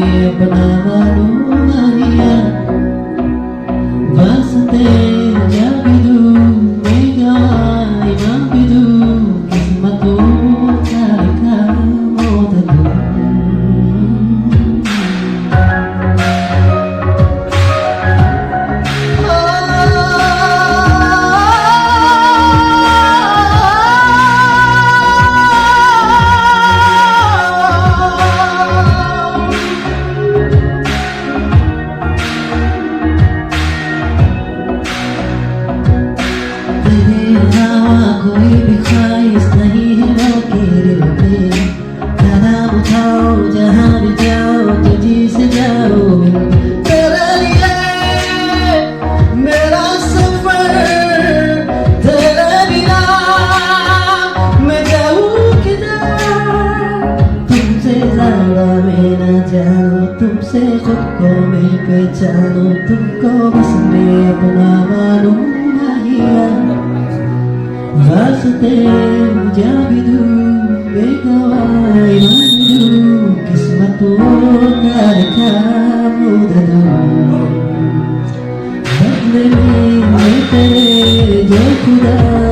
अपना मालूम दिया वास्ते जब दू मेगा इमाम बिदू किस्मतों का लिखा मोदू कोई भी ख्वाहिश नहीं है मौके दिल पे कदम उठाओ जहाँ भी जाओ तुझी से जाओ तेरे लिए मेरा सफर तेरे बिना मैं जाऊँ किधर तुमसे ज्यादा मैं न जानूं तुमसे खुद को मैं पहचानूं तुमको बस मैं अपना मानूं वास्ते जब दू बेगवाई मानू किस्मतों का लिखा मुददू बदले में तेरे जो खुदा